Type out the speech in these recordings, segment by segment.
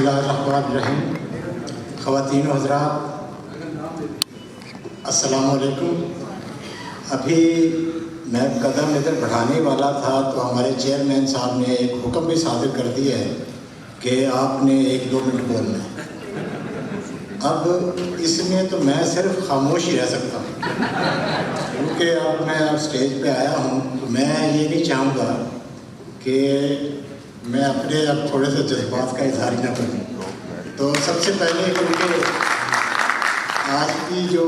اللہ الرحمن الرحیم. خواتین و حضرات السلام علیکم. ابھی میں قدم ادھر بڑھانے والا تھا تو ہمارے چیئرمین صاحب نے ایک حکم بھی صادر کر دیا ہے کہ آپ نے 1-2 منٹ بولنا ہے. اب اس میں تو میں صرف خاموش ہی رہ سکتا ہوں کیونکہ اب میں اسٹیج پہ آیا ہوں تو میں یہ نہیں چاہوں گا کہ میں اپنے اب تھوڑے سے جذبات کا اظہار نہ کروں. تو سب سے پہلے کیونکہ آج کی جو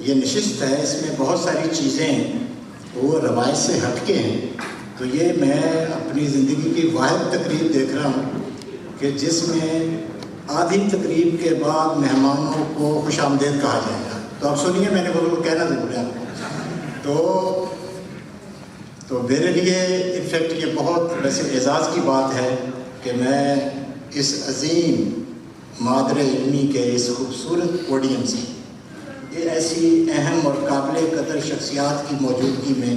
یہ نشست ہے اس میں بہت ساری چیزیں وہ روایت سے ہٹ کے ہیں، تو یہ میں اپنی زندگی کی واحد تقریب دیکھ رہا ہوں کہ جس میں آدھی تقریب کے بعد مہمانوں کو خوش آمدید کہا جائے گا. تو اب سنیے، میں نے بولوں کہنا ضرور ہے آپ کو. تو میرے لیے انفیکٹ یہ بہت ویسے اعزاز کی بات ہے کہ میں اس عظیم مادر علمی کے اس خوبصورت پوڈیم سے یہ ایسی اہم اور قابل قدر شخصیات کی موجودگی میں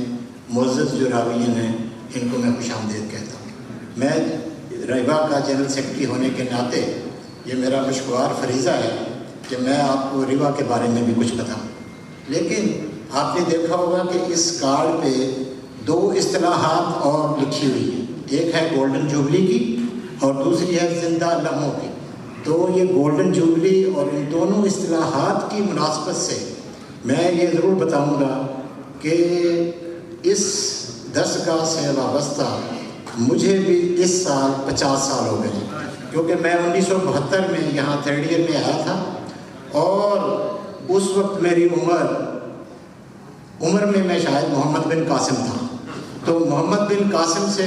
معزز جو راویین ہیں ان کو میں خوش آمدید کہتا ہوں. میں ریوا کا جنرل سیکرٹری ہونے کے ناطے یہ میرا مشکوار فریضہ ہے کہ میں آپ کو ریوا کے بارے میں بھی کچھ بتاؤں. لیکن آپ نے دیکھا ہوگا کہ اس کارڈ پہ 2 اصطلاحات اور لکھی ہوئی ہیں. ایک ہے گولڈن جوبلی کی اور دوسری ہے زندہ لمحوں کی. تو یہ گولڈن جوبلی اور ان دونوں اصطلاحات کی مناسبت سے میں یہ ضرور بتاؤں گا کہ اس درسگاہ سے وابستہ مجھے بھی اس سال 50 سال ہو گئے ہیں، کیونکہ میں 1972 میں یہاں 3rd ایئر میں آیا تھا اور اس وقت میری عمر میں شاید محمد بن قاسم تھا. تو محمد بن قاسم سے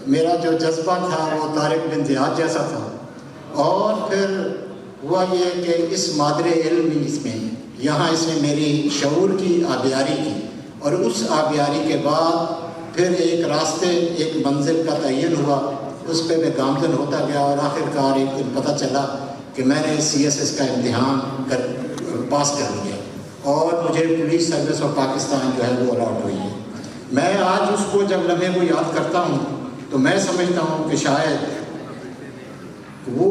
میرا جو جذبہ تھا وہ طارق بن زیاد جیسا تھا. اور پھر ہوا یہ کہ اس مادر علم میں یہاں اس نے میری شعور کی آبیاری کی اور اس آبیاری کے بعد پھر ایک راستے ایک منزل کا تعین ہوا، اس پہ میں گامزن ہوتا گیا اور آخر کار ایک دن پتہ چلا کہ میں نے CSS کا امتحان پاس کر لیا اور مجھے پولیس سروس آف پاکستان جو ہے وہ الاٹ ہوئی ہے. میں آج اس کو جب لمحے کو یاد کرتا ہوں تو میں سمجھتا ہوں کہ شاید وہ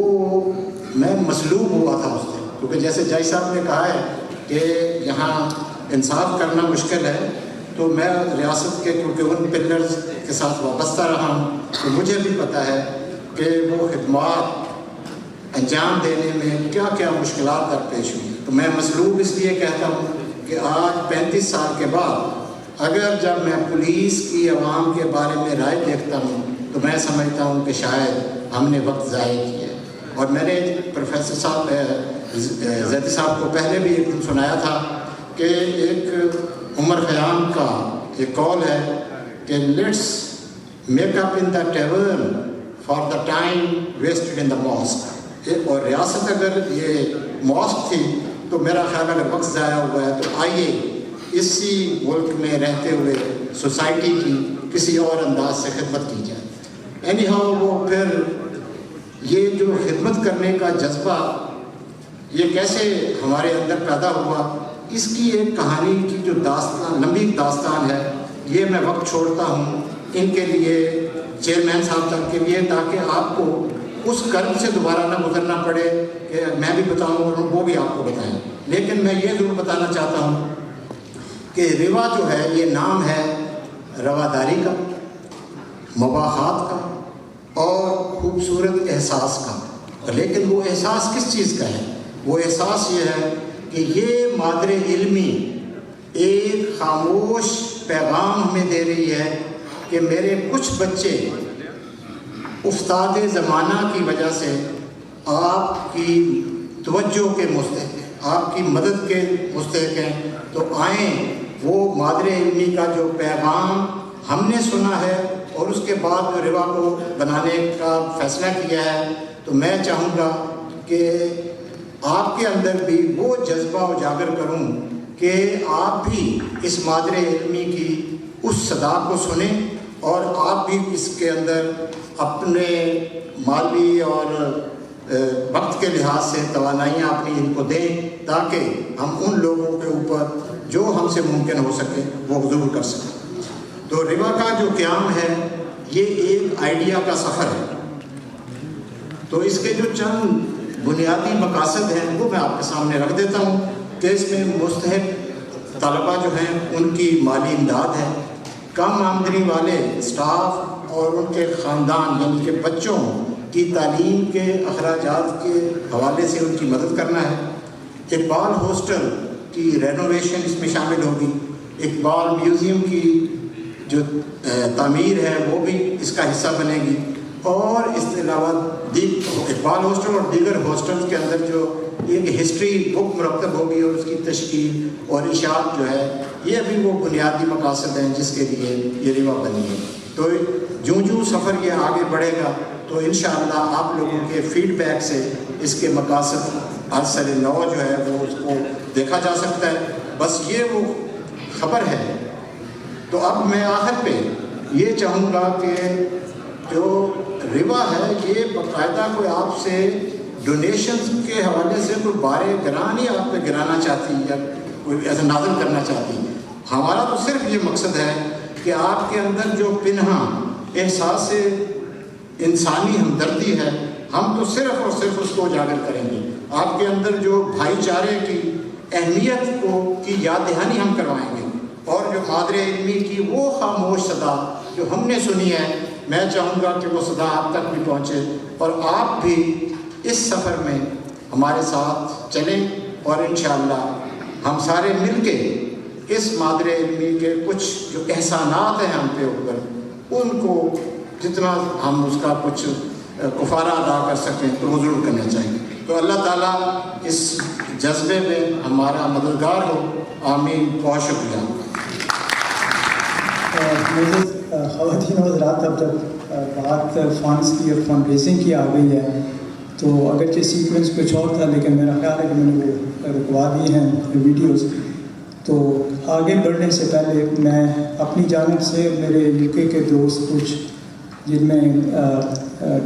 میں مسلوب ہوا تھا اس دن، کیونکہ جیسے جائی صاحب نے کہا ہے کہ یہاں انصاف کرنا مشکل ہے، تو میں ریاست کے کیونکہ ان پلرز کے ساتھ وابستہ رہا ہوں تو مجھے بھی پتہ ہے کہ وہ خدمات انجام دینے میں کیا کیا مشکلات درپیش ہوئی. تو میں مسلوب اس لیے کہتا ہوں کہ آج 35 سال کے بعد اگر جب میں پولیس کی عوام کے بارے میں رائے دیکھتا ہوں تو میں سمجھتا ہوں کہ شاید ہم نے وقت ضائع کیا. اور میں نے پروفیسر صاحب زیدی صاحب کو پہلے بھی ایک دن سنایا تھا کہ ایک عمر خیام کا ایک قول ہے کہ let's make up in the turn for the time wasted in the mask. اور ریاست اگر یہ ماسک تھی تو میرا خیال اگر وقت ضائع ہوا ہے تو آئیے اسی ملک میں رہتے ہوئے سوسائٹی کی کسی اور انداز سے خدمت کی جائے. اینی ہاؤ وہ پھر یہ جو خدمت کرنے کا جذبہ یہ کیسے ہمارے اندر پیدا ہوا، اس کی ایک کہانی کی جو داستان لمبی داستان ہے یہ میں وقت چھوڑتا ہوں ان کے لیے چیئرمین صاحب تک کے لیے، تاکہ آپ کو اس کرب سے دوبارہ نہ گزرنا پڑے کہ میں بھی بتاؤں اور وہ بھی آپ کو بتائیں. لیکن میں یہ ضرور بتانا چاہتا ہوں کہ ریوا جو ہے یہ نام ہے رواداری کا، مباحات کا اور خوبصورت احساس کا. لیکن وہ احساس کس چیز کا ہے؟ وہ احساس یہ ہے کہ یہ مادر علمی ایک خاموش پیغام ہمیں دے رہی ہے کہ میرے کچھ بچے افتاد زمانہ کی وجہ سے آپ کی توجہ کے مستحق ہیں، آپ کی مدد کے مستحق ہیں. تو آئیں وہ مادر علمی کا جو پیغام ہم نے سنا ہے اور اس کے بعد جو ریوا کو بنانے کا فیصلہ کیا ہے، تو میں چاہوں گا کہ آپ کے اندر بھی وہ جذبہ اجاگر کروں کہ آپ بھی اس مادر علمی کی اس صدا کو سنیں اور آپ بھی اس کے اندر اپنے مالی اور وقت کے لحاظ سے توانائیاں اپنی ان کو دیں تاکہ ہم ان لوگوں کے اوپر جو ہم سے ممکن ہو سکے وہ ضرور کر سکیں. تو ریوا کا جو قیام ہے یہ ایک آئیڈیا کا سفر ہے. تو اس کے جو چند بنیادی مقاصد ہیں وہ میں آپ کے سامنے رکھ دیتا ہوں کہ اس میں مستحق طلبہ جو ہیں ان کی مالی امداد ہے، کم آمدنی والے اسٹاف اور ان کے خاندان یعنی کہ بچوں کی تعلیم کے اخراجات کے حوالے سے ان کی مدد کرنا ہے، اقبال ہاسٹل کی رینوویشن اس میں شامل ہوگی، اقبال میوزیم کی جو تعمیر ہے وہ بھی اس کا حصہ بنے گی، اور اس کے علاوہ اقبال ہاسٹل اور دیگر ہاسٹل کے اندر جو ایک ہسٹری بک مرتب ہوگی اور اس کی تشکیل اور اشاعت جو ہے، یہ بھی وہ بنیادی مقاصد ہیں جس کے لیے یہ روا بنی ہے۔ تو جوں سفر یہ آگے بڑھے گا تو انشاءاللہ آپ لوگوں کے فیڈ بیک سے اس کے مقاصد ارسل نو جو ہے وہ اس کو دیکھا جا سکتا ہے۔ بس یہ وہ خبر ہے۔ تو اب میں آخر پہ یہ چاہوں گا کہ جو روا ہے یہ باقاعدہ کوئی آپ سے ڈونیشنز کے حوالے سے کوئی بارے گراں نہیں آپ پہ گرانا چاہتی یا کوئی ایسا نازل کرنا چاہتی، ہمارا تو صرف یہ مقصد ہے کہ آپ کے اندر جو پنہاں احساس انسانی ہمدردی ہے ہم تو صرف اور صرف اس کو اجاگر کریں گے، آپ کے اندر جو بھائی چارے کی اہمیت کی یاد دہانی ہم کروائیں گے، اور جو مادر علمی کی وہ خاموش صدا جو ہم نے سنی ہے میں چاہوں گا کہ وہ صدا آپ تک بھی پہنچے، اور آپ بھی اس سفر میں ہمارے ساتھ چلیں، اور انشاءاللہ ہم سارے مل کے اس مادر علمی کے کچھ جو احسانات ہیں ہم پہ اوپر ان کو جتنا ہم اس کا کچھ کفارہ ادا کر سکیں تو وہ ضرور کرنا چاہیے۔ تو اللہ تعالیٰ اس جذبے میں ہمارا مددگار ہو، آمین۔ بہت شکریہ۔ خواتین و حضرات، اب جب بات فنڈس کی اور فنڈ ریزنگ کی آ گئی ہے تو اگرچہ سیکوینس کچھ اور تھا لیکن میرا خیال ہے کہ میں نے وہ رکوا دی ہیں ویڈیوز، تو آگے بڑھنے سے پہلے میں اپنی جانب سے میرے یو کے کے دوست کچھ جن میں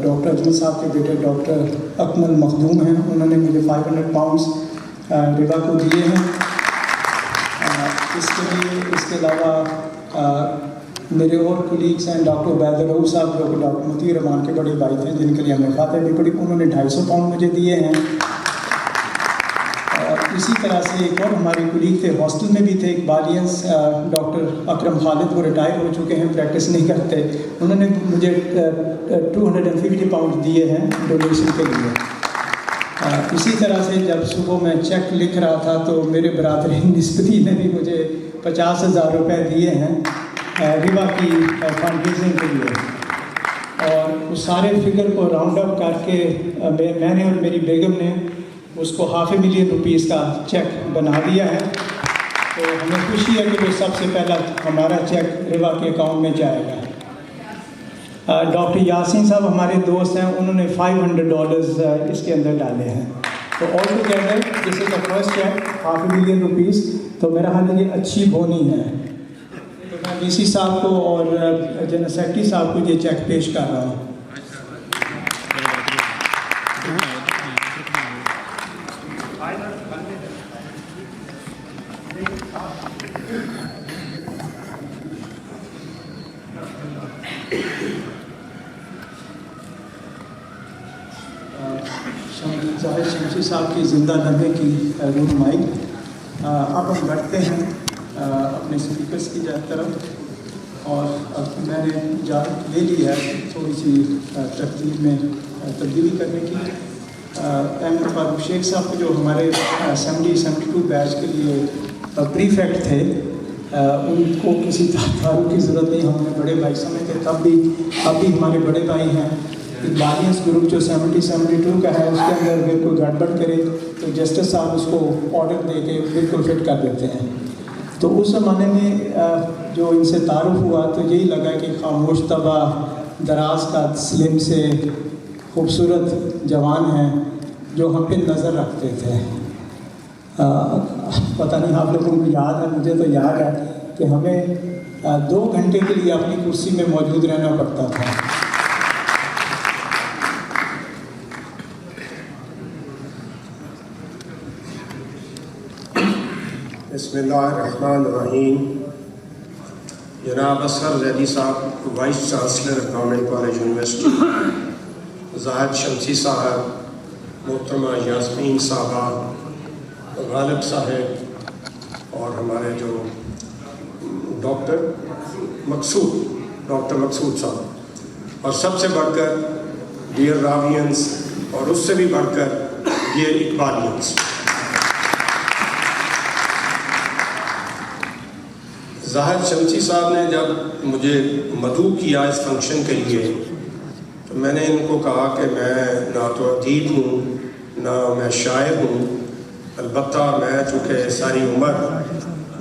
ڈاکٹر اجمل صاحب کے بیٹے ڈاکٹر اکمل مخدوم ہیں، انہوں نے مجھے 500 پاؤنڈس روا کو دیے ہیں اس کے لیے۔ اس کے علاوہ میرے اور کولیگس ہیں ڈاکٹر عبید الرؤوف صاحب جو کہ ڈاکٹر مطیع رحمان کے بڑے بھائی تھے جن کے لیے ہم نے خاطر بھی پڑھی، انہوں نے 250 پاؤنڈ مجھے دیے ہیں۔ اسی طرح سے ایک اور ہمارے کولیگ تھے ہاسٹل میں بھی تھے اقبالیانس، ڈاکٹر اکرم خالد، وہ ریٹائر ہو چکے ہیں، پریکٹس نہیں کرتے، انہوں نے مجھے 250 پاؤنڈ دیے ہیں ڈونیشن کے لیے۔ اسی طرح سے جب صبح میں چیک لکھ رہا تھا تو میرے برادرین نسبتی نے بھی مجھے 50,000 روپے دیے ہیں روا کی فنڈ ریزنگ کے لیے، اور اس سارے فگر کو راؤنڈ اپ کر کے میں نے اور میری بیگم نے اس کو 500,000 روپیز کا چیک بنا دیا ہے۔ تو ہمیں خوشی ہے کہ وہ سب سے پہلا ہمارا چیک روا کے اکاؤنٹ میں جائے گا۔ ڈاکٹر یاسین صاحب ہمارے دوست ہیں، انہوں نے $500 اس کے اندر ڈالے ہیں، تو all together this is the first check 500,000 rupees. تو میرا خیال ہے یہ اچھی بونی ہے، تو میں ڈی سی صاحب کو اور جنرل سیکرٹری صاحب کو یہ چیک پیش کر رہا ہوں۔ ظاہر شمشی صاحب کی زندہ نغمے کی رہنمائی۔ اب ہم بڑھتے ہیں اپنے اسپیکرس کی طرف، اور اب میں نے اجازت لے لی ہے تھوڑی سی ترتیب میں تبدیلی کرنے کی۔ احمد فاروق شیخ صاحب جو ہمارے 72 بیچ کے لیے پریفیکٹ تھے، ان کو کسی تعارف کی ضرورت نہیں، ہم نے بڑے بھائی سمجھتے اب بھی ہمارے بڑے بھائی ہیں۔ اقبالیانس گروپ جو 72 کا ہے اس کے اندر اگر کوئی گڑبڑ کرے تو جسٹس صاحب اس کو آرڈر دے کے بالکل فٹ کر دیتے ہیں۔ تو اس زمانے میں جو ان سے تعارف ہوا تو یہی لگا کہ خاموش طبع، دراز کا سلم سے خوبصورت جوان ہیں جو ہم پہ نظر رکھتے تھے۔ پتہ نہیں آپ لوگوں کو یاد ہے، مجھے تو یاد ہے کہ ہمیں 2 گھنٹے کے لیے اپنی کرسی میں موجود رہنا پڑتا تھا۔ بسم اللہ الرحمن الرحیم۔ جناب Asghar Zaidi Sahab, vice chancellor government college university, Zahid Shamsi Sahab, محترمہ یاسمین صاحبہ, غالب صاحب اور ہمارے جو ڈاکٹر مقصود صاحب, اور سب سے بڑھ کر ڈیئر راویئنس, اور اس سے بھی بڑھ کر ڈیئر اقبالیئنس. زاہد شمسی صاحب نے جب مجھے مدعو کیا اس فنکشن کے لیے تو میں نے ان کو کہا کہ میں نہ تو ادیب ہوں نہ میں شاعر ہوں, البتہ میں چونکہ ساری عمر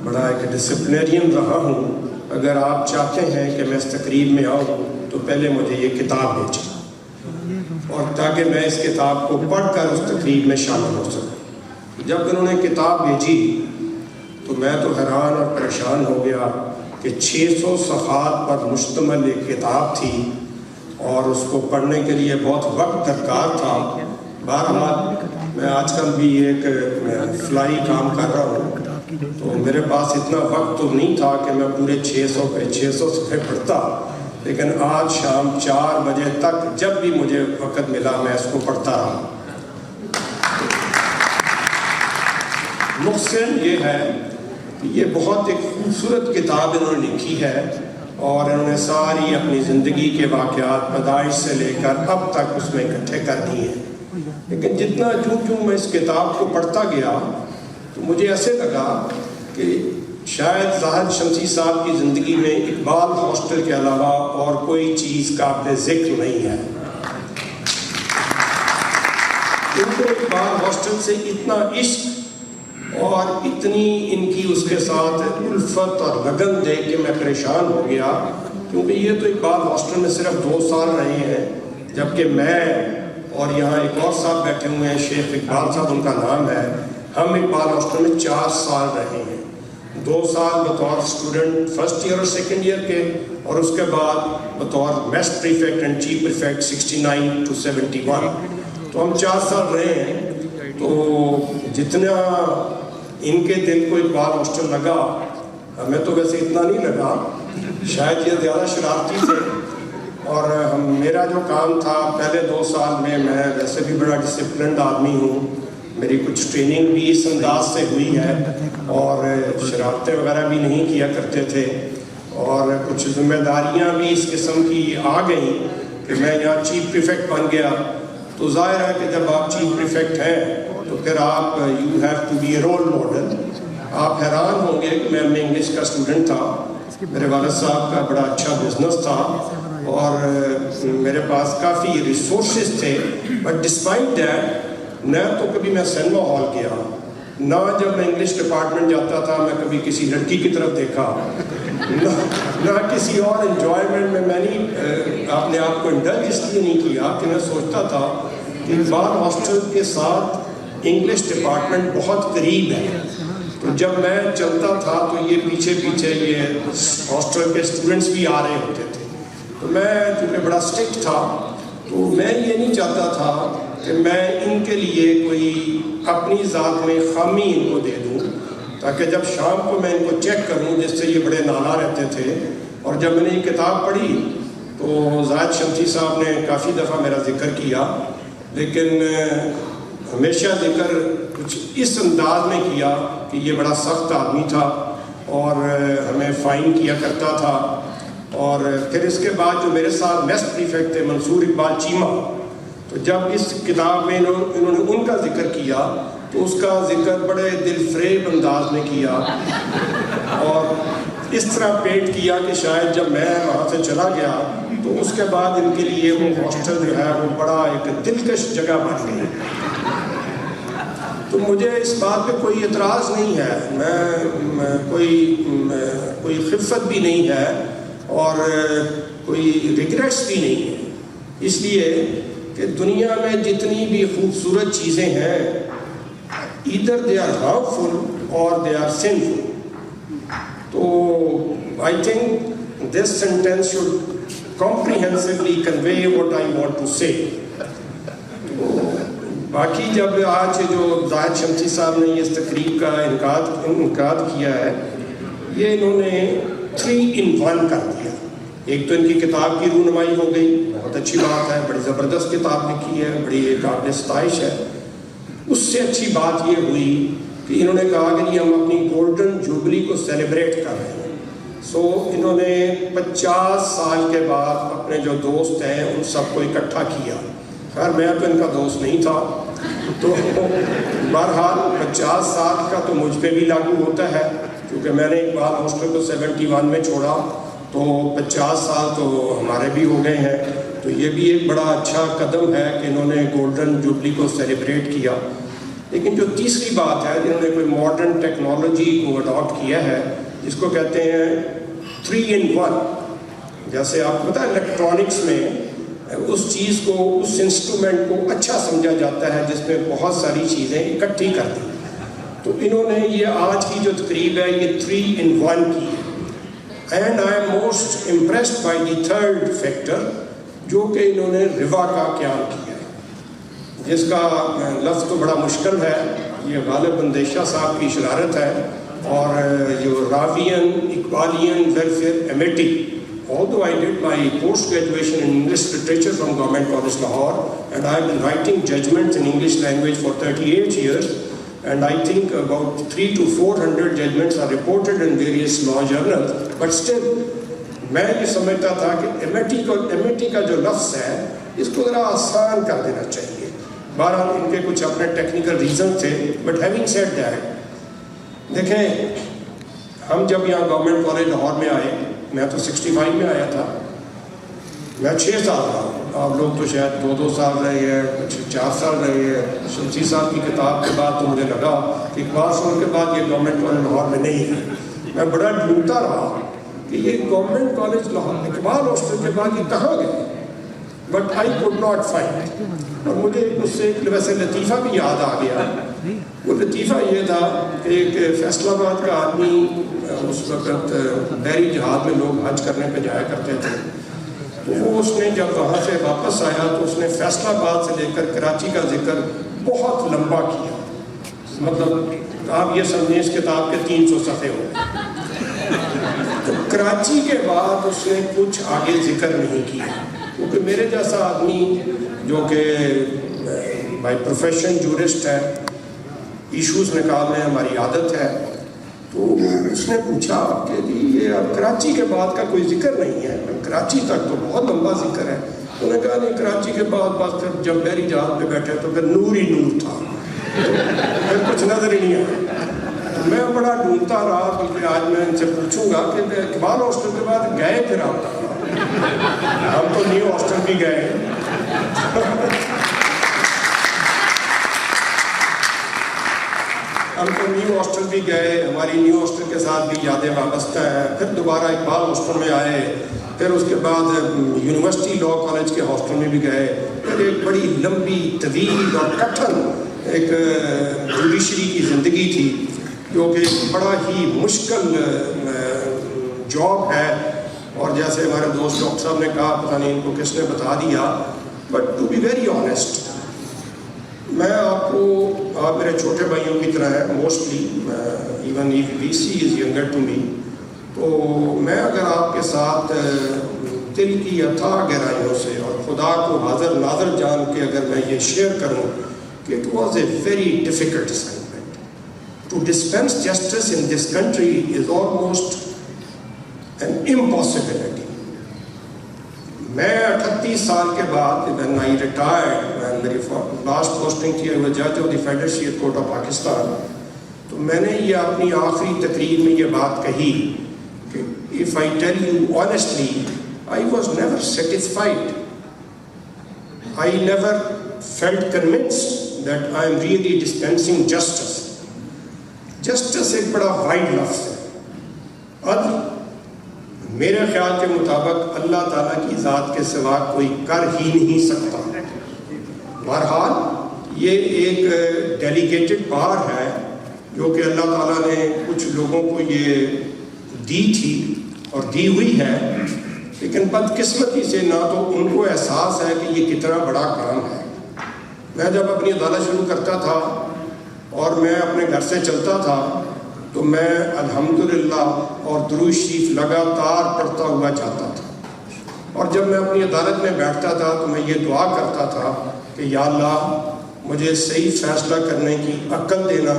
بڑا ایک ڈسپلنرین رہا ہوں, اگر آپ چاہتے ہیں کہ میں اس تقریب میں آؤں تو پہلے مجھے یہ کتاب بھیجیں, اور تاکہ میں اس کتاب کو پڑھ کر اس تقریب میں شامل ہو سکوں. جب انہوں نے کتاب بھیجی تو میں تو حیران اور پریشان ہو گیا کہ 600 صفحات پر مشتمل ایک کتاب تھی اور اس کو پڑھنے کے لیے بہت وقت درکار تھا. بہرحال میں آج کل بھی ایک فلائی کام کر رہا ہوں تو میرے پاس اتنا وقت تو نہیں تھا کہ میں پورے 600 صفحے پڑھتا, لیکن آج شام 4 بجے تک جب بھی مجھے وقت ملا میں اس کو پڑھتا رہا. محسن یہ ہے کہ یہ بہت ایک خوبصورت کتاب انہوں نے لکھی ہے, اور انہوں نے ساری اپنی زندگی کے واقعات پیدائش سے لے کر اب تک اس میں اکٹھے کر دیے ہیں. لیکن جتنا چوں میں اس کتاب کو پڑھتا گیا تو مجھے ایسے لگا کہ شاید زاہد شمسی صاحب کی زندگی میں اقبال ہاسٹل کے علاوہ اور کوئی چیز قابل ذکر نہیں ہے. ان کو اقبال ہاسٹل سے اتنا عشق اور اتنی ان کی اس کے ساتھ الفت اور لگن دیکھ کے میں پریشان ہو گیا, کیونکہ یہ تو اقبال ہاسٹل میں صرف 2 سال رہے ہیں, جبکہ میں اور یہاں ایک اور صاحب بیٹھے ہوئے ہیں, شیخ اقبال صاحب ان کا نام ہے, ہم اقبال ہاسٹل میں 4 سال رہے ہیں. 2 سال بطور اسٹوڈنٹ فرسٹ ایئر اور سیکنڈ ایئر کے, اور اس کے بعد بطور mass prefect and chief prefect 69 to 71. تو ہم 4 سال رہے ہیں. تو جتنا ان کے دل کو اقبال ہاسٹل لگا, ہمیں تو ویسے اتنا نہیں لگا, شاید یہ زیادہ شرارتی تھے. اور میرا جو کام تھا پہلے 2 سال میں ویسے بھی بڑا ڈسپلنڈ آدمی ہوں, میری کچھ ٹریننگ بھی اس انداز سے ہوئی ہے, اور شرارتیں وغیرہ بھی نہیں کیا کرتے تھے, اور کچھ ذمہ داریاں بھی اس قسم کی آ گئیں کہ میں یہاں چیف پریفیکٹ بن گیا. تو ظاہر ہے کہ جب آپ چیف پریفیکٹ ہیں تو پھر آپ you have to be a role model. آپ حیران ہوں گے کہ میں انگلش کا اسٹوڈنٹ تھا, میرے والد صاحب کا بڑا اچھا بزنس تھا, اور میرے پاس کافی ریسورسز تھے, بٹ ڈسپائٹ دیٹ نہ تو کبھی میں سنیما ہال گیا, نہ جب میں انگلش ڈپارٹمنٹ جاتا تھا میں کبھی کسی لڑکی کی طرف دیکھا, نہ کسی اور انجوائمنٹ میں نے اپنے آپ کو انڈلج اس لیے نہیں کیا کہ میں سوچتا تھا کہ اقبال ہاسٹل کے ساتھ انگلش ڈپارٹمنٹ بہت قریب ہے. تو جب میں چلتا تھا تو یہ پیچھے یہ ہاسٹل کے اسٹوڈنٹس بھی آ رہے ہوتے تھے. تو میں چونکہ بڑا اسٹرکٹ تھا تو میں یہ نہیں چاہتا تھا کہ میں ان کے لیے کوئی اپنی ذات میں خامی ان کو دے دوں, تاکہ جب شام کو میں ان کو چیک کروں, جس سے یہ بڑے نالا رہتے تھے. اور جب میں نے یہ کتاب پڑھی تو زاہد شمسی صاحب نے کافی دفعہ میرا ذکر کیا, لیکن ہمیشہ ذکر کچھ اس انداز میں کیا کہ یہ بڑا سخت آدمی تھا اور ہمیں فائن کیا کرتا تھا. اور پھر اس کے بعد جو میرے ساتھ میس پریفیکٹ تھے منصور اقبال چیمہ, تو جب اس کتاب میں انہوں نے ان کا ذکر کیا تو اس کا ذکر بڑے دل فریب انداز میں کیا, اور اس طرح پیٹ کیا کہ شاید جب میں وہاں سے چلا گیا تو اس کے بعد ان کے لیے وہ ہاسٹل جو ہے وہ بڑا ایک دلکش جگہ بن گئی. تو مجھے اس بات پہ کوئی اعتراض نہیں ہے, میں کوئی خفت بھی نہیں ہے اور کوئی ریگریٹس بھی نہیں ہے, اس لیے کہ دنیا میں جتنی بھی خوبصورت چیزیں ہیں either they are harmful or they are sinful. تو I think this sentence should comprehensively convey what I want to say. باقی جب آج جو زاہد شمسی صاحب نے اس تقریب کا انعقاد کیا ہے, یہ انہوں نے 3 in 1 کر دیا. ایک تو ان کی کتاب کی رونمائی ہو گئی، بہت اچھی بات ہے، بڑی زبردست کتاب لکھی ہے، بڑی قابل ستائش ہے۔ اس سے اچھی بات یہ ہوئی کہ انہوں نے کہا کہ ہم اپنی گولڈن جوبلی کو سیلیبریٹ کر رہے ہیں۔ سو انہوں نے 50 سال کے بعد اپنے جو دوست ہیں ان سب کو اکٹھا کیا۔ خیر میں تو ان کا دوست نہیں تھا، تو بہرحال 50 سال کا تو مجھ پہ بھی لاگو ہوتا ہے، کیونکہ میں نے اقبال ہاسٹل کو 71 میں چھوڑا، تو 50 سال تو ہمارے بھی ہو گئے ہیں۔ تو یہ بھی ایک بڑا اچھا قدم ہے کہ انہوں نے گولڈن جوبلی کو سیلیبریٹ کیا۔ لیکن جو تیسری بات ہے، جنہوں نے کوئی ماڈرن ٹیکنالوجی کو اڈاپٹ کیا ہے، جس کو کہتے ہیں 3 in 1، جیسے آپ کو پتہ ہے الیکٹرانکس میں اس چیز کو، اس انسٹرومنٹ کو اچھا سمجھا جاتا ہے جس میں بہت ساری چیزیں اکٹھی کر دیں۔ تو انہوں نے یہ آج کی جو تقریب ہے یہ 3 in 1 کی ہے۔ And I am most impressed by the third factor, جو کہ انہوں نے روا کا قیام کیا ہے، جس کا لفظ تو بڑا مشکل ہے، یہ غالب اندیشہ صاحب کی شرارت ہے، اور جو Ravian Iqbalian welfare amity. Although I did my post-graduation in English literature from Government College Lahore, and I have been writing judgments in English language for 38 years, and I think about 300 to 400 judgments are reported in various law journals, but still میں یہ سمجھتا تھا کہ imitate کا جو لفظ ہے اس کو ذرا آسان کر دینا چاہیے۔ بہرحال ان کے کچھ اپنے ٹیکنیکل ریزن تھے، بٹ ہیونگ سیڈ دیٹ، دیکھیں ہم جب یہاں گورنمنٹ کالج لاہور میں آئے، میں تو 65 میں آیا تھا، میں 6 سال رہا ہوں، آپ لوگ تو شاید 2 سال رہے ہیں، کچھ 4 سال رہے ہیں۔ شمسی صاحب کی کتاب کے بعد تو مجھے لگا کہ اقبال صاحب کے بعد یہ گورنمنٹ کالج لاہور میں نہیں ہے۔ میں بڑا ڈھونڈتا رہا کہ یہ government college Lahore Iqbal hostel کے بعد یہ کہاں گئے، but I could not find. اور مجھے اس سے ویسے لطیفہ بھی یاد آ گیا۔ وہ لطیفہ یہ تھا کہ ایک فیصل آباد کا آدمی، اس وقت بحری جہاز میں لوگ حج کرنے پہ جایا کرتے تھے، تو وہ اس نے جب وہاں سے واپس آیا تو اس نے فیصل آباد سے لے کر کراچی کا ذکر بہت لمبا کیا، مطلب آپ یہ سمجھیں اس کتاب کے 300 صفحے ہو گئے۔ تو کراچی کے بعد اس نے کچھ آگے ذکر نہیں کیا، کیونکہ میرے جیسا آدمی جو کہ بائی پروفیشن جورسٹ ہے، ایشوز نکالنے ہماری عادت ہے، تو اس نے پوچھا کہ یہ اب کراچی کے بعد کا کوئی ذکر نہیں ہے، کراچی تک تو بہت لمبا ذکر ہے۔ انہوں نے کہا نہیں، کراچی کے بعد بس پھر جب بحری جہاز پہ بیٹھے تو پھر نور ہی نور تھا، پھر کچھ نظر ہی نہیں آیا۔ میں بڑا ڈھونڈتا رہا، بلکہ آج میں ان سے پوچھوں گا کہ اقبال ہاسٹل کے بعد گئے پھر آپ ہم تو نیو ہاسٹل بھی گئے۔ ہم تو نیو ہاسٹل بھی گئے، ہماری نیو ہاسٹل کے ساتھ بھی یادیں وابستہ ہیں۔ پھر دوبارہ اقبال ہاسٹل میں آئے، پھر اس کے بعد یونیورسٹی لا کالج کے ہاسٹل میں بھی گئے، پھر ایک بڑی لمبی طویل اور کٹھن ایک جوڈیشری کی زندگی تھی، جو کہ بڑا ہی مشکل جاب ہے۔ اور جیسے ہمارے دوست ڈاکٹر صاحب نے کہا، پتہ نہیں ان کو کس نے بتا دیا، but to be very honest, میں آپ میرے چھوٹے بھائیوں کی طرح ہے mostly, even we see is younger to me, تو میں اگر آپ کے ساتھ دل کی اتھاہ گہرائیوں سے اور خدا کو حاضر ناظر جان کے اگر میں یہ شیئر کروں کہ it was a very difficult assignment to dispense justice in this country is almost an impossibility. میں 38 سال کے بعد when I retired, میری لاسٹ پوسٹنگ تھی ایز جج آف دی فیڈرل شیعہ کورٹ آف پاکستان، تو میں نے یہ اپنی آخری تقریر میں یہ بات کہی کہ if I tell you honestly, I was never satisfied. I never felt convinced that I am really dispensing justice. Justice ایک بڑا وائڈ لفظ ہے، عدل میرے خیال کے مطابق اللہ تعالیٰ کی ذات کے سوا کوئی کر ہی نہیں سکتا۔ بہرحال یہ ایک ڈیلیگیٹڈ پاور ہے جو کہ اللہ تعالیٰ نے کچھ لوگوں کو یہ دی تھی اور دی ہوئی ہے، لیکن بدقسمتی سے نہ تو ان کو احساس ہے کہ یہ کتنا بڑا کام ہے۔ میں جب اپنی عدالت شروع کرتا تھا اور میں اپنے گھر سے چلتا تھا تو میں الحمدللہ اور درود شریف لگاتار پڑھتا ہوا جاتا تھا، اور جب میں اپنی عدالت میں بیٹھتا تھا تو میں یہ دعا کرتا تھا کہ یا اللہ مجھے صحیح فیصلہ کرنے کی عقل دینا،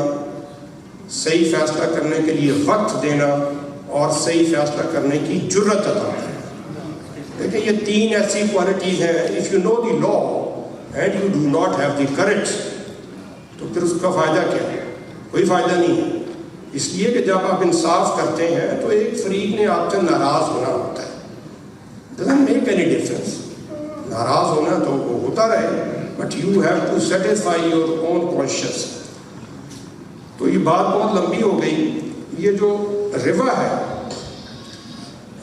صحیح فیصلہ کرنے کے لیے وقت دینا اور صحیح فیصلہ کرنے کی جرت عطا کرنا۔ دیکھیں یہ تین ایسی کوالٹیز ہیں، if you know the law and you do not have the courage, تو پھر اس کا فائدہ کیا ہے؟ کوئی فائدہ نہیں ہے۔ اس لیے کہ جب آپ انصاف کرتے ہیں تو ایک فریق نے آپ سے ناراض ہونا ہوتا ہے، doesn't make any difference، ناراض ہونا تو وہ ہوتا رہے، but you have to satisfy your own conscience. تو یہ بات بہت لمبی ہو گئی۔ یہ جو روا ہے،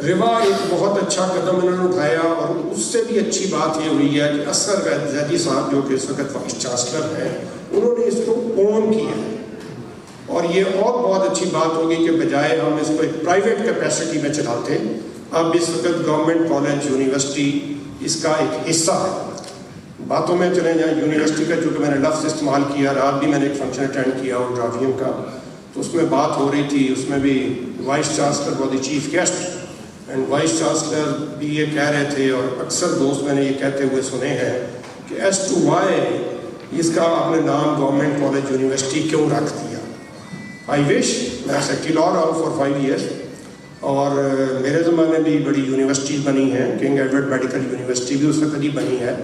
روا ایک بہت اچھا قدم انہوں نے اٹھایا، اور اس سے بھی اچھی بات یہ ہوئی ہے کہ اصغر زیدی صاحب جو کہ اس وقت وائس چانسلر ہیں، انہوں نے اس کو اون کیا ہے، اور یہ اور بہت اچھی بات ہوگی کہ بجائے ہم اس کو ایک پرائیویٹ کیپیسٹی میں چلاتے، اب اس وقت گورنمنٹ کالج یونیورسٹی اس کا ایک حصہ ہے۔ باتوں میں چلیں جائیں، یونیورسٹی کا چونکہ میں نے لفظ استعمال کیا، رات بھی میں نے ایک فنکشن اٹینڈ کیا اور ڈرافیم کا، تو اس میں بات ہو رہی تھی، اس میں بھی vice chancellor was the chief guest, and vice chancellor بھی یہ کہہ رہے تھے، اور اکثر دوست میں نے یہ کہتے ہوئے سنے ہیں کہ ایز ٹو وائی اس کا آپ نے نام گورنمنٹ کالج یونیورسٹی کیوں رکھ دیا۔ آئی وش، میں سیکٹری لا رہا ہوں فار 5 ایئرس، اور میرے زمانے بھی بڑی یونیورسٹیز بنی ہیں، کنگ ایڈورڈ میڈیکل یونیورسٹی بھی اس وقت ہی بنی ہے۔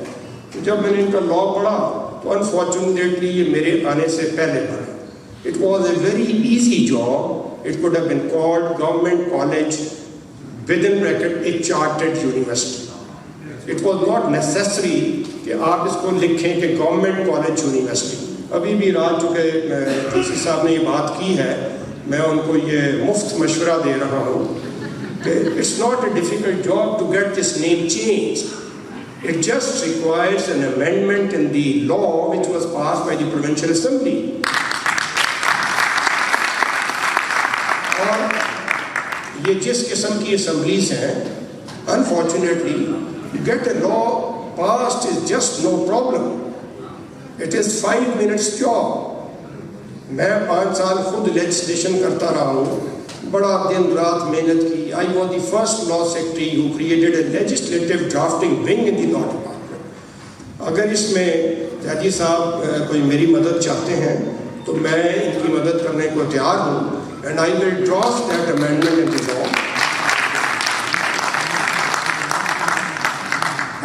جب میں نے ان کا لا پڑھا تو انفارچونیٹلی یہ میرے آنے سے پہلے بنا۔ It was a very easy job, it could have been called government college with in bracket a chartered university. It was not necessary کہ آپ اس کو لکھیں کہ گورنمنٹ کالج یونیورسٹی۔ ابھی بھی رات چونکہ ڈی سی صاحب نے یہ بات کی ہے، میں ان کو یہ مفت مشورہ دے رہا ہوں کہ it's not a difficult job to get this name change, it just requires an amendment in the law which was passed by the provincial assembly. اور یہ جس قسم کی اسمبلیز ہیں، unfortunately get a law passed is just no problem, it is 5 minutes job. میں 5 سال خود legislation کرتا رہا ہوں، بڑا دن رات محنت کی۔ I was the first law secretary who created a legislative drafting wing in the law department. اگر اس میں زیدی صاحب کوئی میری مدد چاہتے ہیں تو میں ان کی مدد کرنے کو تیار ہوں، and I will draft that amendment in the law.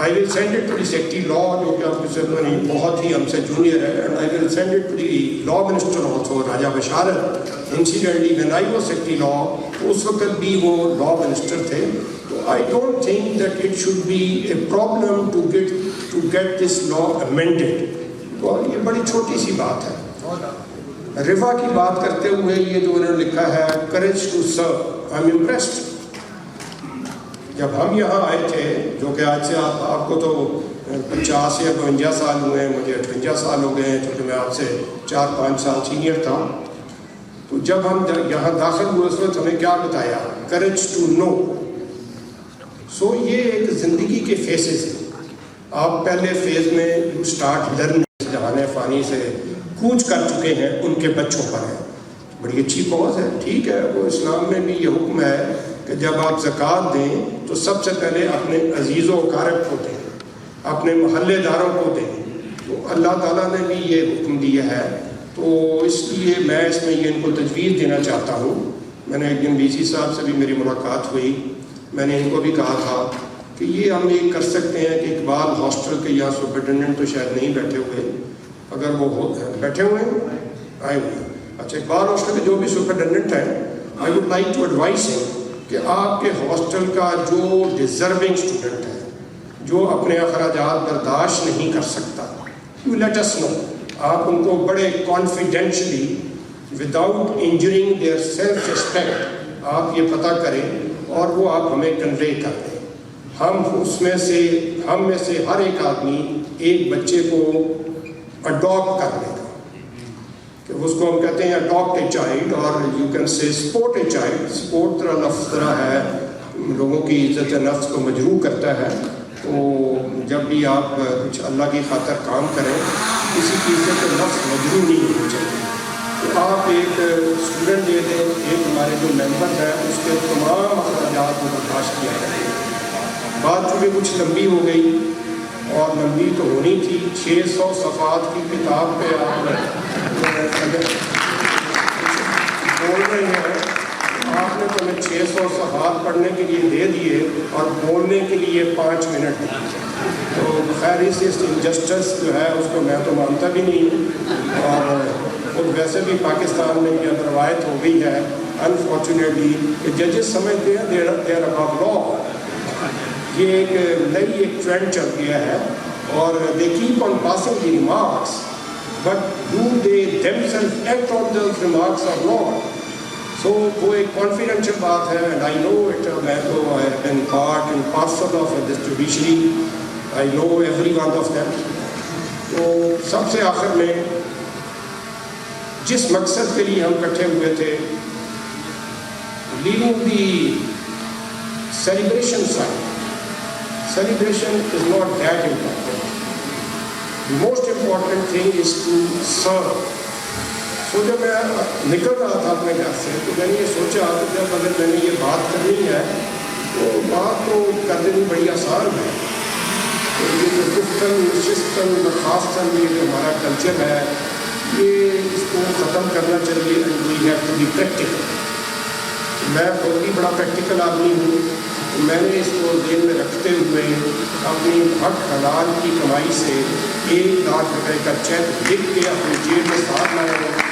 I will send it to the Secretary Law, جو کہ آپ کے سامنے بہت ہی ہم سے جونیئر ہے، and I will send it to the Law Minister also, راجہ بشارت۔ Incidentally, when I was Secretary Law، تو اس وقت بھی وہ Law Minister تھے، تو I don't think that it should be a problem to get this law amended۔ اور یہ بڑی چھوٹی سی بات ہے۔ روا کی بات کرتے ہوئے یہ جو انہوں نے لکھا ہے courage to serve، I'm impressed۔ جب ہم یہاں آئے تھے، جو کہ آج سے آپ کو تو 50 یا 52 سال ہوئے ہیں، مجھے 58 سال ہو گئے ہیں، چونکہ میں آپ سے 4-5 سال سینئر تھا، تو جب ہم یہاں داخل ہوئے اس وقت ہمیں کیا بتایا؟ Courage to know. سو یہ ایک زندگی کے فیسز ہیں۔ آپ پہلے فیز میں یو اسٹارٹ لرننگ، جہان فانی سے کوچ کر چکے ہیں، ان کے بچوں پر ہے، بڑی اچھی کاز ہے، ٹھیک ہے۔ وہ اسلام میں بھی یہ حکم ہے کہ جب آپ زکوٰۃ دیں تو سب سے پہلے اپنے عزیز و اقارب کو دیں، اپنے محلے داروں کو دیں، تو اللہ تعالیٰ نے بھی یہ حکم دیا ہے۔ تو اس لیے میں اس میں یہ ان کو تجویز دینا چاہتا ہوں۔ میں نے ایک دن ڈی سی صاحب سے بھی میری ملاقات ہوئی، میں نے ان کو بھی کہا تھا کہ یہ ہم یہ کر سکتے ہیں کہ اقبال ہاسٹل کے یہاں سپرنٹینڈنٹ تو شاید نہیں بیٹھے ہوئے، اگر وہ بیٹھے ہوئے ہیں آئے ہوئے، اچھا اقبال ہاسٹل کے جو بھی سپرنٹینڈنٹ ہیں، I would like to advise ہم کہ آپ کے ہاسٹل کا جو ڈیزرونگ اسٹوڈنٹ ہے، جو اپنے اخراجات برداشت نہیں کر سکتا، یو لیٹ اس نو۔ آپ ان کو بڑے confidentially without انجرنگ their self respect آپ یہ پتہ کریں، اور وہ آپ ہمیں کنوے کر دیں۔ ہم میں سے ہر ایک آدمی ایک بچے کو اڈاپٹ کر لے گا، کہ اس کو ہم کہتے ہیں اڈاپٹ اے چائلڈ، اور you can say support a child. Support طرح لفظ طرح ہے، لوگوں کی عزت نفس کو مجروح کرتا ہے۔ تو جب بھی آپ کچھ اللہ کی خاطر کام کریں، کسی کی عزت نفس مجروح نہیں ہونی چاہیے۔ تو آپ ایک اسٹوڈنٹ دے دیں، ایک ہمارے جو ممبر ہیں اس کے تمام اخراجات کو برداشت کیا جائے، بات چونکہ کچھ لمبی ہو گئی اور لمبی تو ہونی تھی، 600 صفحات کی کتاب پہ آپ بول رہے ہیں، آپ نے تو ہمیں 600 صفحات پڑھنے کے لیے دے دیے اور بولنے کے لیے 5 منٹ دیے، تو خیر اس انجسٹس جو ہے اس کو میں تو مانتا بھی نہیں ہوں، اور خود ویسے بھی پاکستان میں یہ روایت ہو گئی ہے انفارچونیٹلی کہ ججز سمجھتے ہیں دیر ابو لا، یہ ایک نئی ٹرینڈ چل گیا ہے، اور they keep on passing the remarks but do they themselves act on those remarks or not. So وہ ایک کانفیڈینشیل بات ہے، and I know it, میں تو I have been part and parcel of this judiciary, I know every one of them. تو سب سے آخر میں جس مقصد کے لیے ہم اکٹھے ہوئے تھے، leaving the celebration side. Celebration is not that important. The most important thing is to serve. So جب میں نکل رہا تھا اپنے گھر سے تو میں نے یہ سوچا کہ جب اگر میں نے یہ بات کرنی ہے تو بات تو کر دینی بڑی آسان ہے، تو یہ جو گفتن نشستن برخاستن یہ جو ہمارا کلچر ہے یہ اس کو ختم کرنا چاہیے، and we have to be practical. میں خود بھی بڑا پریکٹیکل آدمی ہوں، میں نے اس کو ذہن میں رکھتے ہوئے اپنی حق حلال کی کمائی سے 1 لاکھ روپے کا چیک لکھ کے اپنی جیب میں ساتھ لایا ہوں،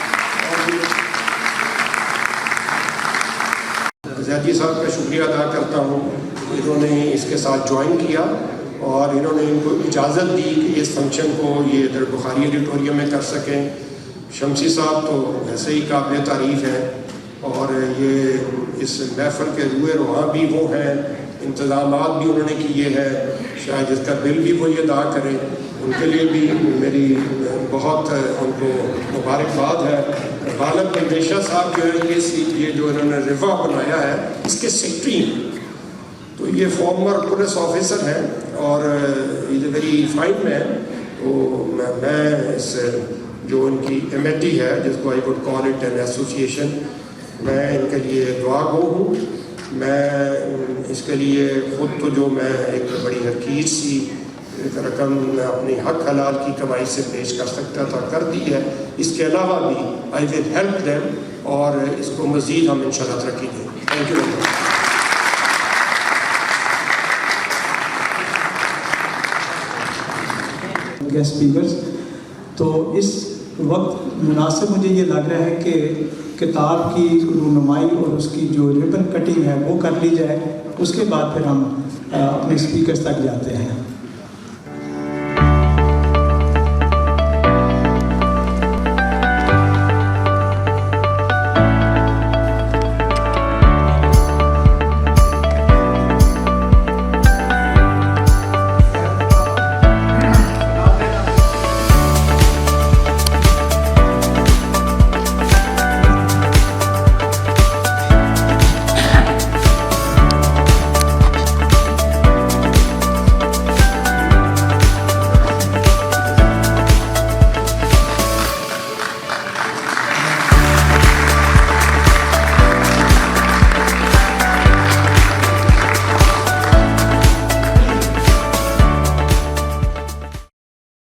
اور زیدی صاحب کا شکریہ ادا کرتا ہوں، انہوں نے اس کے ساتھ جوائن کیا اور انہوں نے ان کو اجازت دی کہ اس فنکشن کو یہ ادھر بخاری ایڈیٹوریم میں کر سکیں. شمسی صاحب تو ویسے ہی قابل تعریف ہیں، اور یہ اس محفل کے روح رواں بھی وہ ہیں، انتظامات بھی انہوں نے کیے ہیں، شاید اس کا بل بھی وہی ادا کریں، ان کے لیے بھی میری بہت ان کو مبارکباد ہے. غالب بندیشہ صاحب جو ہے یہ جو انہوں نے روا بنایا ہے اس کے سیکٹری ہیں، تو یہ فارمر پولیس آفیسر ہیں اور یہ ویری فائن مین. تو میں اس جو ان کی کمیٹی ہے جس کو I would call it an association, میں ان کے لیے دعا گو ہوں. میں اس کے لیے خود تو جو میں ایک بڑی حقیر سی رقم اپنی حق حلال کی کمائی سے پیش کر سکتا تھا کر دی ہے، اس کے علاوہ بھی آئی ول ہیلپ دیم، اور اس کو مزید ہم انشاءاللہ ترقی دیں. Thank you very much. Guest speakers, تو اس وقت مناسب مجھے یہ لگ رہا ہے کہ کتاب کی رونمائی اور اس کی جو ریبن کٹنگ ہے وہ کر لی جائے، اس کے بعد پھر ہم اپنے اسپیکرز تک جاتے ہیں.